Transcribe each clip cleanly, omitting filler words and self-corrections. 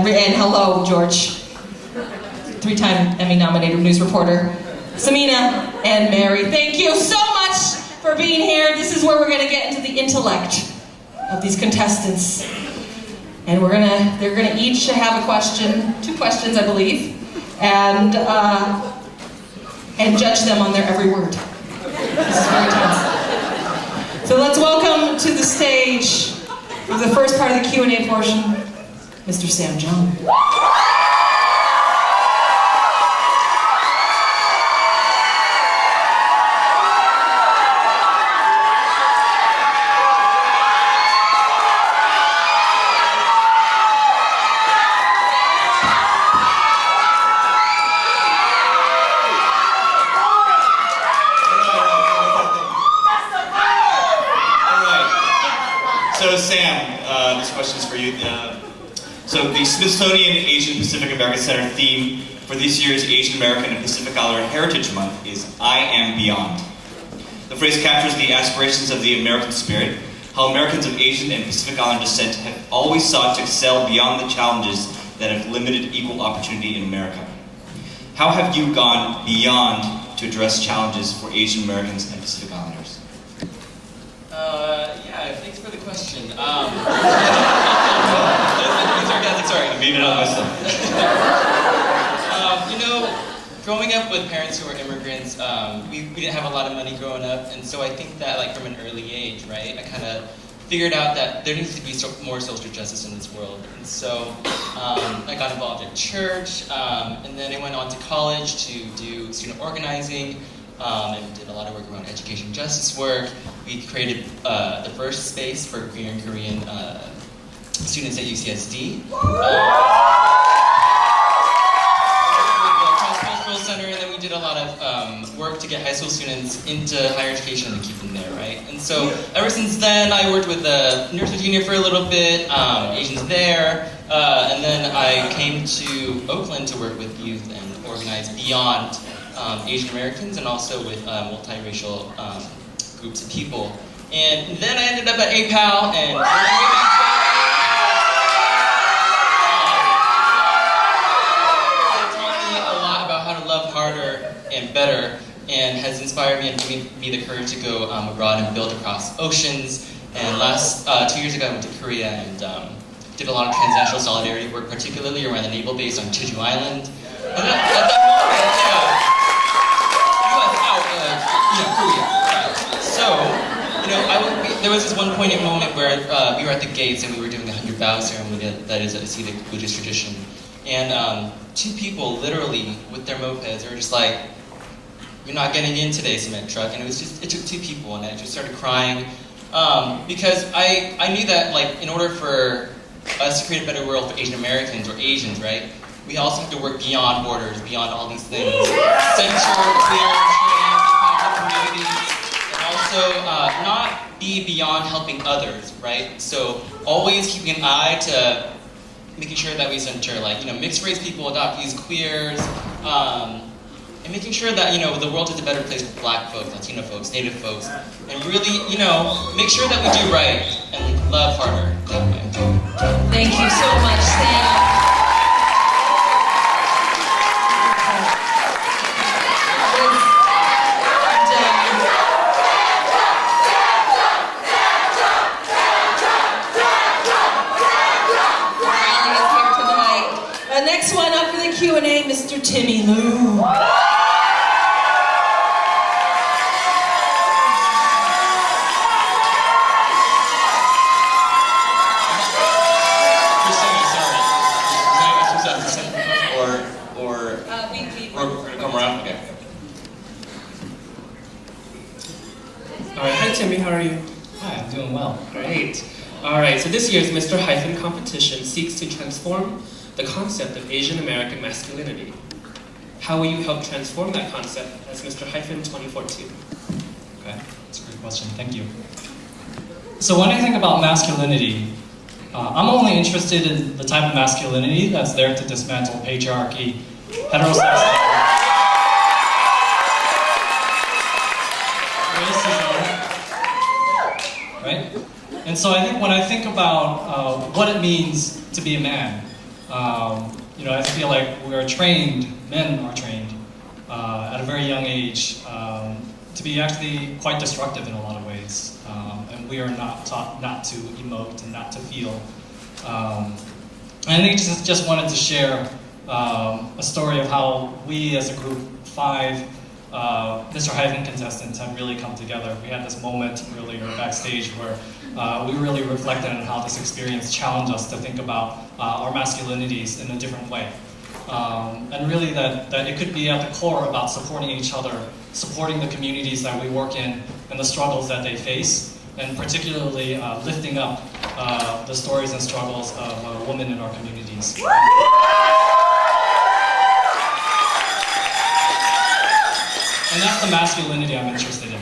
And hello, George. 3-time Emmy-nominated news reporter. Samina and Mary, thank you so much for being here. This is where we're going to get into the intellect of these contestants. And they're gonna each have a question, 2 questions, I believe, and judge them on their every word. This is very tense. So let's welcome to the stage, for the first part of the Q&A portion, Mr. Sam Jung. So Sam, this question is for you. So the Smithsonian Asian Pacific American Center theme for this year's Asian American and Pacific Islander Heritage Month is I Am Beyond. The phrase captures the aspirations of the American spirit, how Americans of Asian and Pacific Islander descent have always sought to excel beyond the challenges that have limited equal opportunity in America. How have you gone beyond to address challenges for Asian Americans and Pacific Islanders? Yeah, thanks for the question. Sorry, I made it up myself. Growing up with parents who were immigrants, we didn't have a lot of money growing up, and so I think that like from an early age, right, I kind of figured out that there needs to be more social justice in this world. And so I got involved in church, and then I went on to college to do student organizing, and did a lot of work around education justice work. We created the first space for queer and Korean students at UCSD. Cross-cultural center, and then we did a lot of work to get high school students into higher education and keep them there, right? And so ever since then, I worked with Nurse Virginia for a little bit, Asians there, and then I came to Oakland to work with youth and organize beyond Asian Americans and also with multiracial groups of people. And then I ended up at APAL and it taught me a lot about how to love harder and better, and has inspired me and given me the courage to go abroad and build across oceans. And last 2 years ago I went to Korea and did a lot of transnational solidarity work, particularly around the naval base on Jeju Island. And at that moment, there was this one poignant moment where we were at the gates and we were doing the 100 bow ceremony that is a Hasidic Buddhist tradition. And 2 people literally with their mopeds, they were just like, "You're not getting in today, cement truck." And it took 2 people, and I just started crying. Because I knew that like in order for us to create a better world for Asian Americans or Asians, right, we also have to work beyond borders, beyond all these things. Censure, clear, change, impact communities, and also not be beyond helping others, right? So always keeping an eye to making sure that we center like, mixed race people, adoptees, queers, and making sure that, the world is a better place for Black folks, Latino folks, Native folks, and really, make sure that we do right and love harder that way. Thank you so much, Sam. Next one up for the Q&A, Mr. Timmy Lou. Hi Timmy, how are you? Hi, I'm doing well. Great. Alright, so this year's Mr. Hyphen competition seeks to transform the concept of Asian American masculinity. How will you help transform that concept as Mr. Hyphen 2014? Okay, that's a great question, thank you. So when I think about masculinity, I'm only interested in the type of masculinity that's there to dismantle patriarchy, heterosexuality, right? And so I think when I think about what it means to be a man, I feel like we're trained, men are trained, at a very young age to be actually quite destructive in a lot of ways. And we are not taught not to emote and not to feel. And I think just wanted to share a story of how we as a group 5 Mr. Hyphen contestants have really come together. We had this moment earlier backstage where we really reflected on how this experience challenged us to think about our masculinities in a different way. And really that it could be at the core about supporting each other, supporting the communities that we work in and the struggles that they face, and particularly lifting up the stories and struggles of women in our communities. And that's the masculinity I'm interested in.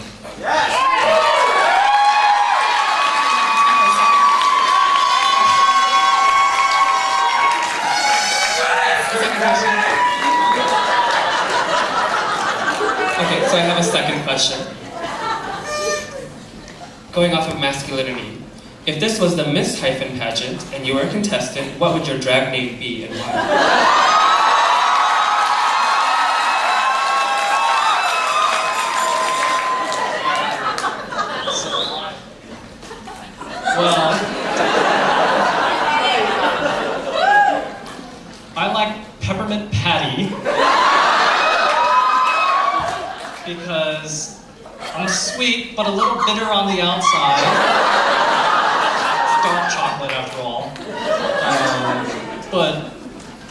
Okay, so I have a second question. Going off of masculinity, if this was the Miss Hyphen pageant and you were a contestant, what would your drag name be and why? Well, I like Peppermint Patty because I'm sweet but a little bitter on the outside. It's dark chocolate after all. But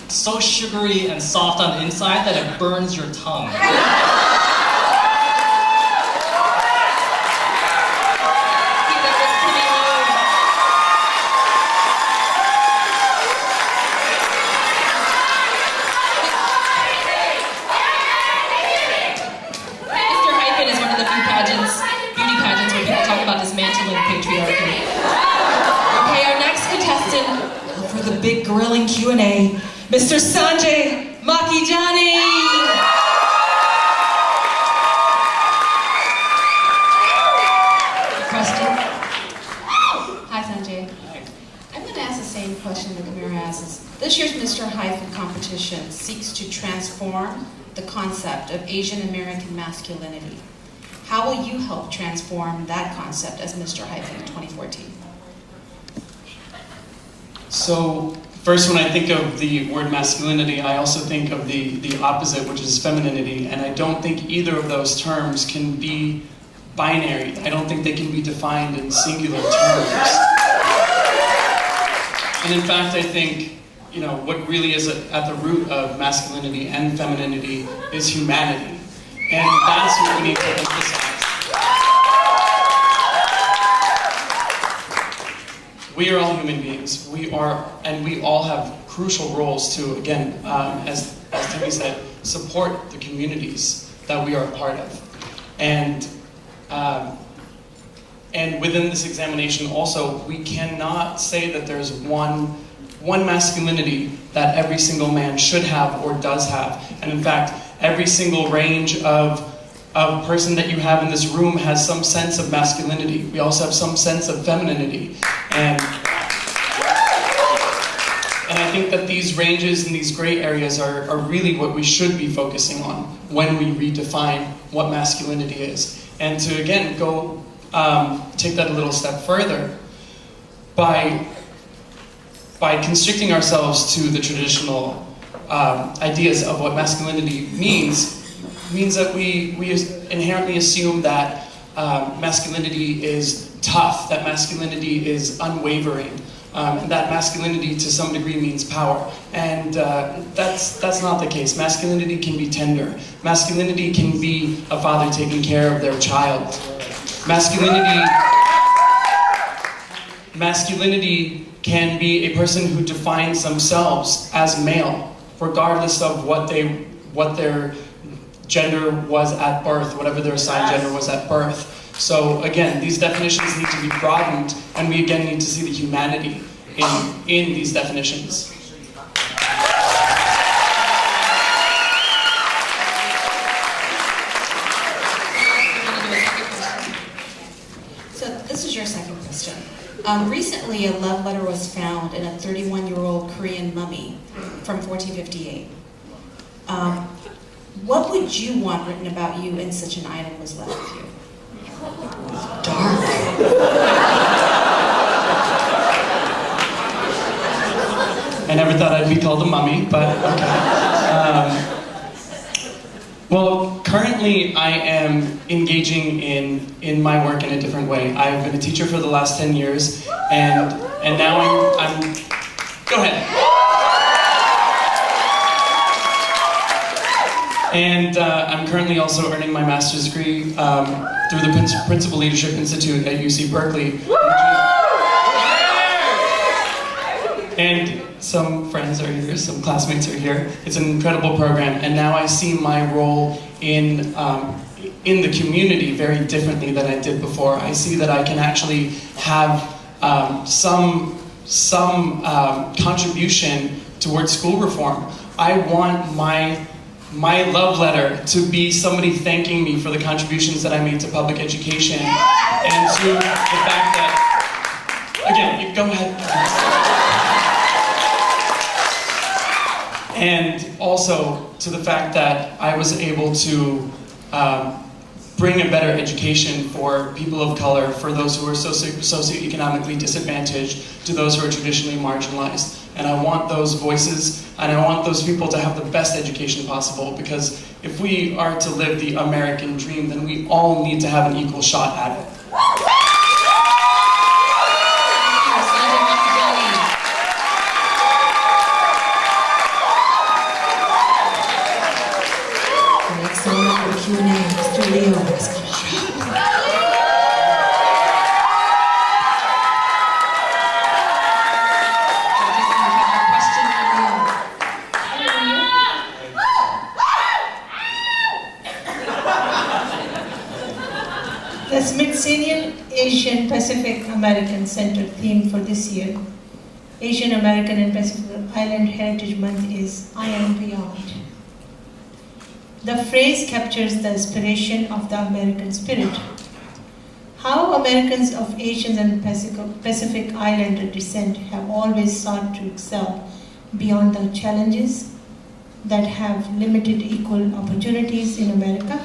so sugary and soft on the inside that it burns your tongue. Big grilling Q&A, Mr. Sanjay Makhijani. Question. Hi, Sanjay. Hi. I'm going to ask the same question that Kamira asks. This year's Mr. Hyphen competition seeks to transform the concept of Asian American masculinity. How will you help transform that concept as Mr. Hyphen in 2014? So first, when I think of the word masculinity, I also think of the opposite, which is femininity, and I don't think either of those terms can be binary. I don't think they can be defined in singular terms. And in fact, I think, what really is at the root of masculinity and femininity is humanity. And that's what we need to emphasize. We are all human beings. We all have crucial roles to, again, as Timmy said, support the communities that we are a part of. And within this examination also, we cannot say that there's one masculinity that every single man should have or does have. And in fact, every single range of person that you have in this room has some sense of masculinity. We also have some sense of femininity. And I think that these ranges and these gray areas are really what we should be focusing on when we redefine what masculinity is. And to, again, go take that a little step further, by constricting ourselves to the traditional ideas of what masculinity means that we inherently assume that masculinity is tough, that masculinity is unwavering, and that masculinity to some degree means power. And that's not the case. Masculinity can be tender. Masculinity can be a father taking care of their child. Masculinity can be a person who defines themselves as male, regardless of what their gender was at birth, whatever their assigned gender was at birth. So again, these definitions need to be broadened, and we again need to see the humanity in these definitions. So this is your second question. Recently, a love letter was found in a 31-year-old Korean mummy from 1458. What would you want written about you and such an item was left with you? Dark. I never thought I'd be called a mummy, but okay. Well, currently I am engaging in my work in a different way. I've been a teacher for the last 10 years, and now I'm go ahead. And I'm currently also earning my master's degree through the Principal Leadership Institute at UC Berkeley. And some friends are here, some classmates are here. It's an incredible program, and now I see my role in the community very differently than I did before. I see that I can actually have some contribution towards school reform. I want my love letter to be somebody thanking me for the contributions that I made to public education, and to the fact that, again, you go ahead. And also to the fact that I was able to bring a better education for people of color, for those who are socioeconomically disadvantaged, to those who are traditionally marginalized. And I want those voices, and I want those people to have the best education possible, because if we are to live the American dream, then we all need to have an equal shot at it. Next one up for Q&A, Mr. Leo Esclamado. The Smithsonian Asian Pacific American Center theme for this year, Asian American and Pacific Island Heritage Month, is I Am Beyond. The phrase captures the inspiration of the American spirit. How Americans of Asian and Pacific Islander descent have always sought to excel beyond the challenges that have limited equal opportunities in America.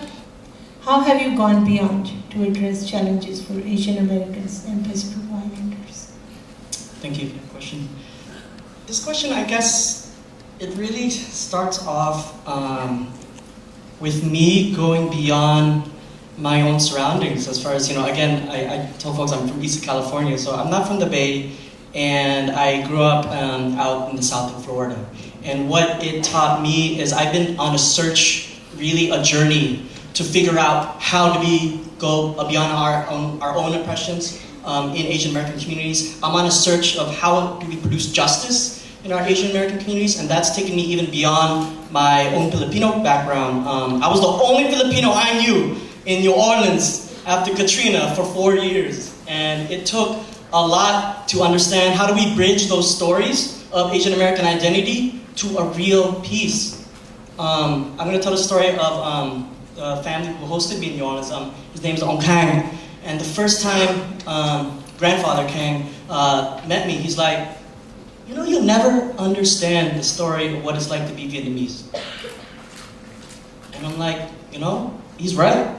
How have you gone beyond to address challenges for Asian Americans and Pacific Islanders? Thank you for the question. This question, I guess, it really starts off with me going beyond my own surroundings. As far as, again, I tell folks I'm from East California, so I'm not from the Bay, and I grew up out in the south of Florida. And what it taught me is I've been on a search, really a journey, to figure out how do we go beyond our own impressions in Asian American communities. I'm on a search of how do we produce justice in our Asian American communities, and that's taken me even beyond my own Filipino background. I was the only Filipino I knew in New Orleans after Katrina for 4 years, and it took a lot to understand how do we bridge those stories of Asian American identity to a real piece. I'm going to tell the story of the family who hosted me in New Orleans. His name is Wong, and the first time grandfather Kang met me, he's like, you'll never understand the story of what it's like to be Vietnamese. And I'm like, he's right.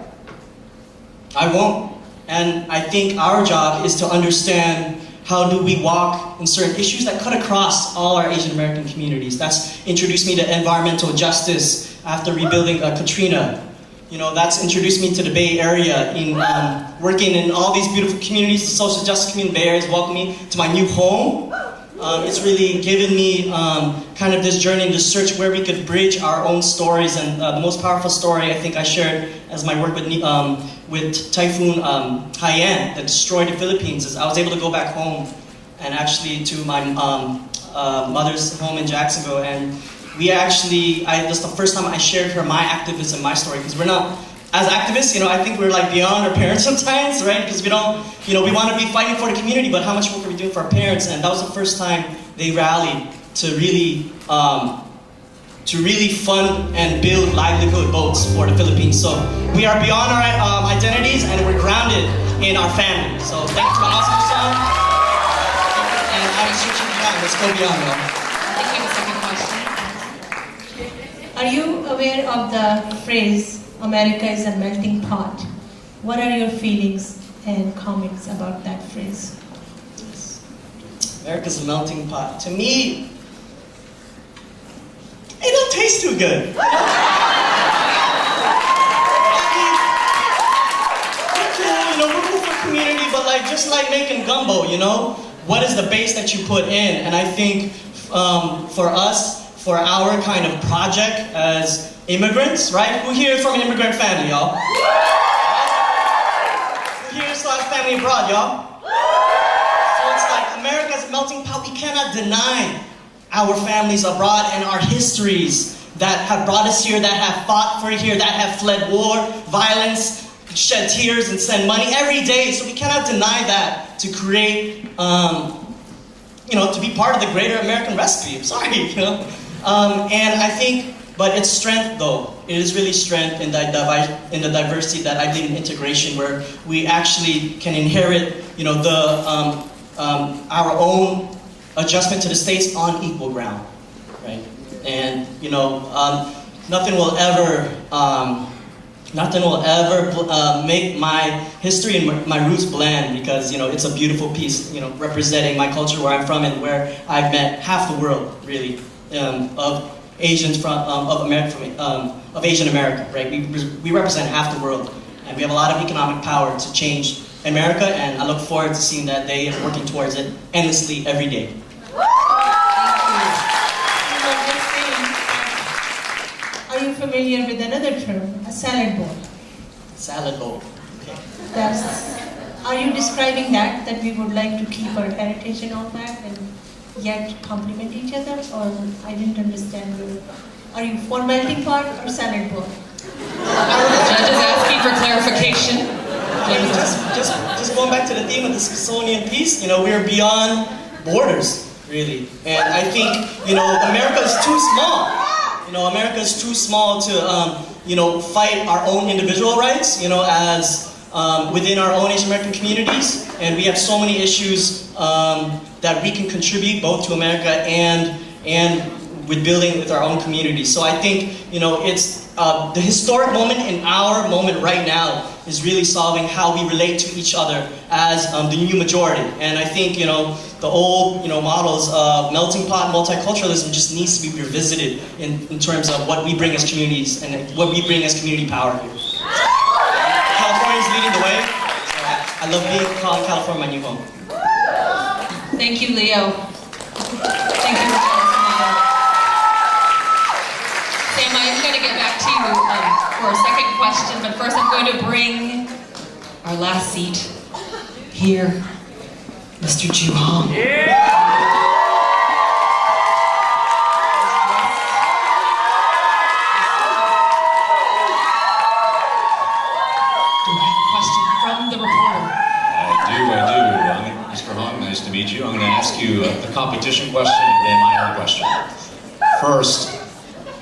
I won't. And I think our job is to understand how do we walk in certain issues that cut across all our Asian American communities. That's introduced me to environmental justice after rebuilding Katrina. That's introduced me to the Bay Area in working in all these beautiful communities. The social justice community in the Bay Area has welcomed me to my new home. It's really given me kind of this journey and this search where we could bridge our own stories. And the most powerful story I think I shared as my work with Typhoon Haiyan that destroyed the Philippines is I was able to go back home and actually to my mother's home in Jacksonville, and that's the first time I shared her my activism, my story, because we're not, as activists, I think we're like beyond our parents sometimes, right? Because we don't, we want to be fighting for the community, but how much work are we doing for our parents? And that was the first time they rallied to really fund and build livelihood boats for the Philippines. So we are beyond our identities, and we're grounded in our family. So thanks to my awesome son. I'm switching beyond. Let's go beyond, y'all. I think we have a second question. Are you aware of the phrase, America is a melting pot? What are your feelings and comments about that phrase? America's a melting pot. To me, it don't taste too good. I mean, we're cool for community, but just like making gumbo, what is the base that you put in? And I think for us, for our kind of project as immigrants, right? Who here is from an immigrant family, y'all? Who here is family abroad, y'all? So it's like America's a melting pot. We cannot deny our families abroad and our histories that have brought us here, that have fought for here, that have fled war, violence, shed tears, and send money every day. So we cannot deny that to create, to be part of the greater American recipe. I'm sorry, And I think, but it's strength though. It is really strength in the diversity that I believe in integration, where we actually can inherit, our own adjustment to the States on equal ground, right? And nothing will ever make my history and my roots bland, because it's a beautiful piece, representing my culture, where I'm from, and where I've met half the world, really, of Asians of Asian America, right? We represent half the world, and we have a lot of economic power to change America, and I look forward to seeing that day and working towards it endlessly every day. Are you familiar with another term, a salad bowl? Salad bowl. Okay. Are you describing that we would like to keep our heritage and all that, and yet complement each other? Or I didn't understand. Are you for melting pot or salad bowl? Judge is asking for clarification. Just going back to the theme of the Smithsonian piece, we're beyond borders, really. And I think, America is too small. America is too small to, fight our own individual rights, as within our own Asian American communities. And we have so many issues that we can contribute both to America and with building with our own communities. So I think, it's the historic moment in our moment right now is really solving how we relate to each other as the new majority. And I think, the old, models of melting pot multiculturalism just needs to be revisited in terms of what we bring as communities and what we bring as community power here. California is leading the way. So I love calling California my new home. Thank you, Leo. Thank you for joining us, Leo. Sam, I'm going to get back to you for a second question, but first I'm going to bring our last seat here, Mr. Jung. Nice to meet you. I'm going to ask you the competition question and then my own question. First,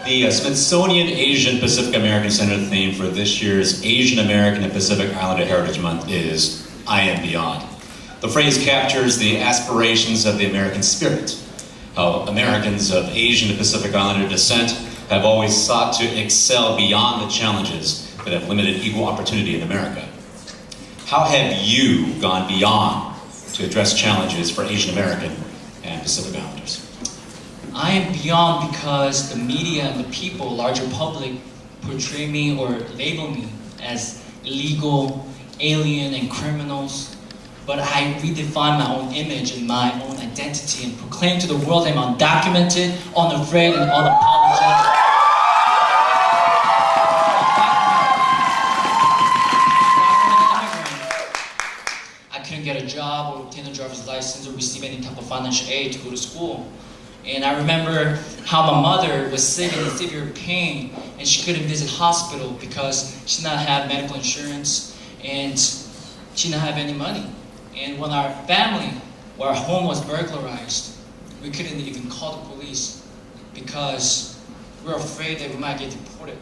the Smithsonian Asian Pacific American Center theme for this year's Asian American and Pacific Islander Heritage Month is I Am Beyond. The phrase captures the aspirations of the American spirit, how Americans of Asian and Pacific Islander descent have always sought to excel beyond the challenges that have limited equal opportunity in America. How have you gone beyond to address challenges for Asian American and Pacific Islanders? I am beyond because the media and the people, larger public, portray me or label me as illegal, alien, and criminals. But I redefine my own image and my own identity and proclaim to the world I'm undocumented, unafraid, and unapologetic. I couldn't get a job or obtain a driver's license or receive any type of financial aid to go to school. And I remember how my mother was sick and in severe pain, and she couldn't visit hospital because she did not have medical insurance and she did not have any money. And when our family, where our home was burglarized, we couldn't even call the police because we were afraid that we might get deported.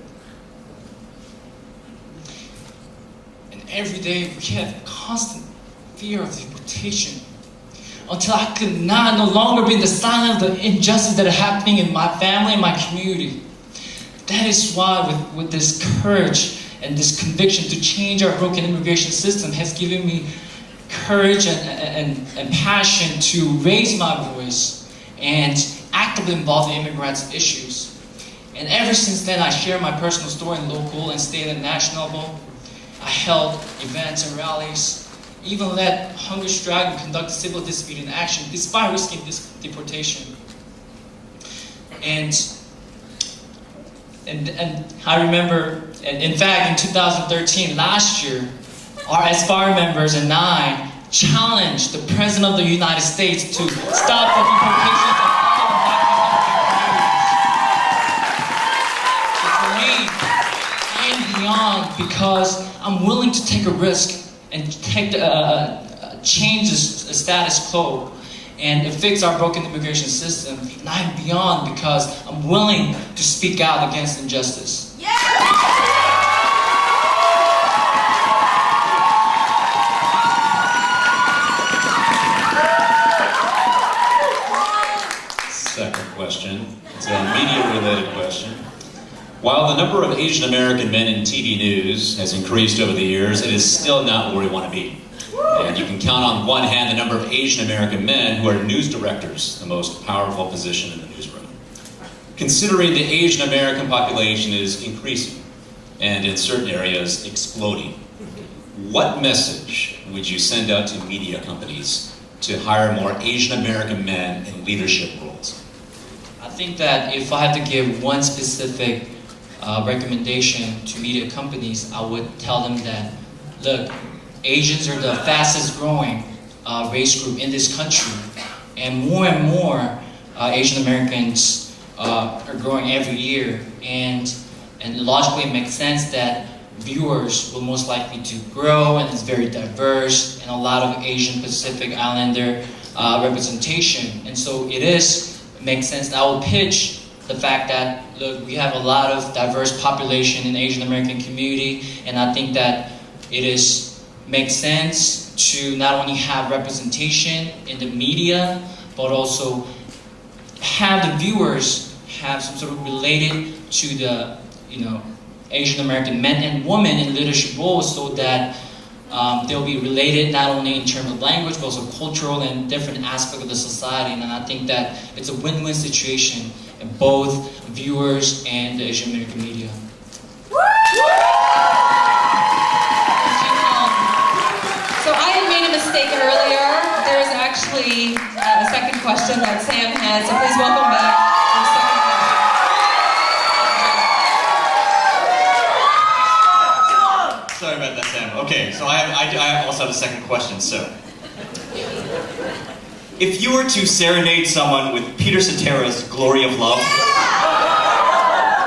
And every day we have constant fear of deportation. until I could no longer be in the silence of the injustice that are happening in my family and my community. That is why with this courage and this conviction to change our broken immigration system has given me courage and passion to raise my voice and actively involve the immigrants' issues. And ever since then, I share my personal story in local and state and national level. I held events and rallies, even led hunger strike and conducted civil dispute in action despite risking deportation. And I remember, in fact, in 2013, last year, our Aspire members and I challenged the President of the United States to stop the deportations of all Black people and beyond, because I'm willing to take a risk and change the status quo and fix our broken immigration system. And I'm beyond because I'm willing to speak out against injustice. Second question. It's a media-related question. While the number of Asian American men in TV news has increased over the years, it is still not where we want to be. And you can count on one hand the number of Asian American men who are news directors, the most powerful position in the newsroom. Considering the Asian American population is increasing, and in certain areas exploding, what message would you send out to media companies to hire more Asian American men in leadership roles? I think that if I had to give one specific recommendation to media companies, I would tell them that, look, Asians are the fastest growing race group in this country, and more Asian Americans are growing every year, and logically it makes sense that viewers will most likely to grow, and it's very diverse, and a lot of Asian Pacific Islander representation. And so makes sense that I will pitch the fact that, look, we have a lot of diverse population in the Asian American community, and I think that makes sense to not only have representation in the media, but also have the viewers have some sort of related to the, Asian American men and women in leadership roles, so that they'll be related not only in terms of language, but also cultural and different aspects of the society. And I think that it's a win-win situation in both viewers and the Asian American media. So I had made a mistake earlier. There is actually a second question that Sam has, so please welcome back for the second question. Sorry about that, Sam. Okay, so I also have a second question. So, if you were to serenade someone with Peter Cetera's "Glory of Love,"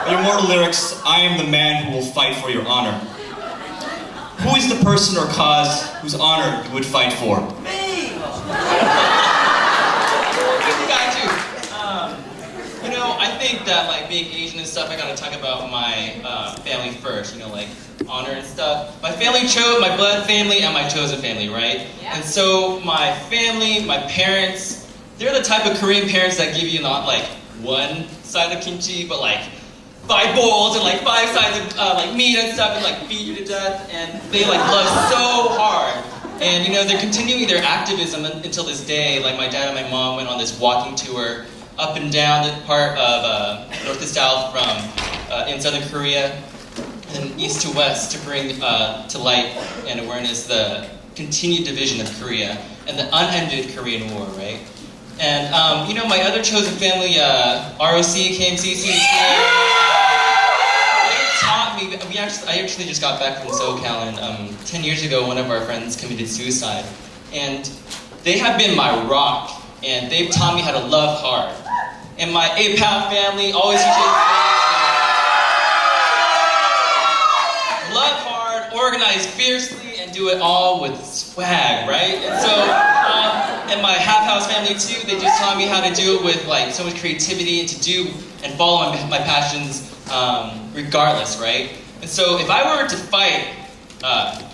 the immortal lyrics, "I am the man who will fight for your honor," who is the person or cause whose honor you would fight for? Me! Got you. I think that being Asian and stuff, I gotta talk about my family first. Honor and stuff. My family chose my blood family and my chosen family, right? Yeah. And so my family, my parents, they're the type of Korean parents that give you not one side of kimchi, but 5 bowls and 5 sides of meat and stuff, and feed you to death. And they love so hard. And they're continuing their activism until this day. My dad and my mom went on this walking tour up and down the part of north to south from in southern Korea and east to west to bring to light and awareness the continued division of Korea and the unended Korean War, right? And my other chosen family, ROC, KMCC, they taught me. I actually just got back from SoCal, and 10 years ago, one of our friends committed suicide, and they have been my rock, and they've taught me how to love hard. And my APAL family always teaches me love hard, organize fiercely, and do it all with swag, right? And so, and my half house family too, they just taught me how to do it with so much creativity and to do and follow my passions regardless, right? And so if I were to fight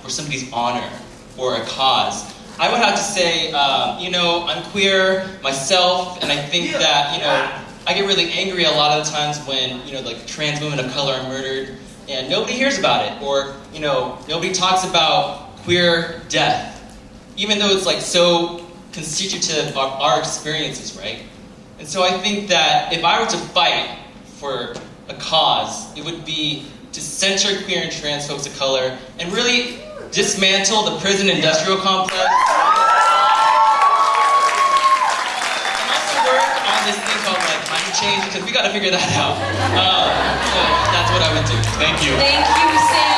for somebody's honor or a cause, I would have to say, I'm queer myself, and I think that, I get really angry a lot of the times when, like trans women of color are murdered, and nobody hears about it, or, nobody talks about queer death, even though it's like so constitutive of our experiences, right? And so I think that if I were to fight for a cause, it would be to center queer and trans folks of color and really dismantle the prison industrial complex. And also work on this thing called climate change, because we got to figure that out. So that's what I would do. Thank you. Thank you, Sam.